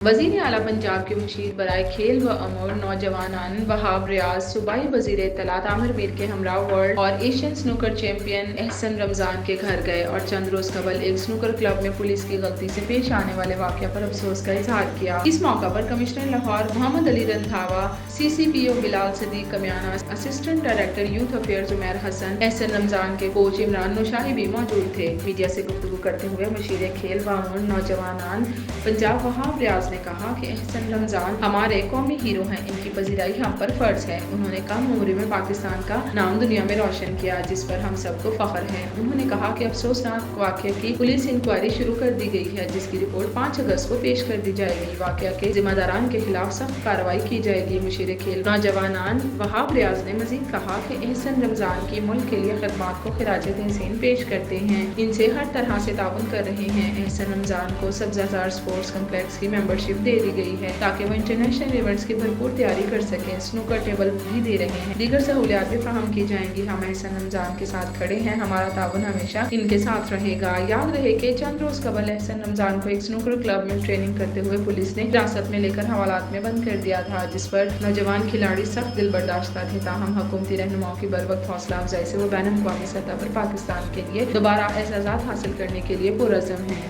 वज़ीर आला पंजाब के मुशीर बराए खेल व अमूर नौजवानान वहाब रियाज सूबाई वज़ीर इत्तलात आमिर मीर के हमरा वर्ल्ड और Asian snooker champion Ehsan Ramzan के घर गए और चंद रोज कबल एक स्नूकर क्लब में पुलिस की गलती से पेश आने वाले वाक़या पर अफसोस का इजहार किया। इस मौका पर commissioner Lahore Mohammad Ali Randhawa, CCPO Bilal Sadiq Kamiana, assistant director youth affairs Umair Hasan, Ehsan Ramzan के कोच इमरान नौशाही भी मौजूद थे। मीडिया से गुफ्तगू करते हुए मुशीर खेल व अमूर नौजवानान पंजाब वहाब रियाज ने कहा कि एहसन रमज़ान हमारे कौमी हीरो हैं, इनकी पजीराई हम पर फर्ज है। उन्होंने कम उम्र में पाकिस्तान का नाम दुनिया में रोशन किया, जिस पर हम सबको फख्र है। उन्होंने कहा कि अफसोसनाक वाक़े की पुलिस इंक्वायरी शुरू कर दी गई है, जिसकी रिपोर्ट 5 अगस्त को पेश कर दी जाएगी। वाक़या के जिम्मेदारान के खिलाफ सख्त कार्रवाई की जाएगी। मुशीर खेल नौजवानान वहाब रियाज ने मजीद कहा कि एहसन रमज़ान की मुल्क के लिए खिदमात को खिराज तहसीन पेश करते हैं, इनसे हर तरह से ताउन कर रहे हैं। एहसन रमज़ान को सब्ज़ाज़ार स्पोर्ट्स कम्प्लेक्स की मेंबरशिप दे दी गई है ताकि वो इंटरनेशनल इवेंट्स की भरपूर तैयारी कर सकें। स्नूकर टेबल भी दे रहे हैं, दीगर सहूलियात भी फराहम की जाएंगी। हम एहसन रमज़ान के साथ खड़े हैं, हमारा ताउन हमेशा इनके साथ रहेगा। याद रहे कि चंद रोज कबल एहसन रमज़ान को एक स्नूकर क्लब में ट्रेनिंग करते हुए पुलिस ने हिरासत में लेकर हवालात में बंद कर दिया था, जिस पर नौजवान खिलाड़ी सख्त दिल बर्दाश्ता थे। ताहम हुकूमती रहनुमाओं की बर वक्त हौसला अफजाई से वो बैन अवी सतह पर पाकिस्तान के लिए दोबारा एजाज़ात हासिल करने के लिए पुरअज़्म हैं।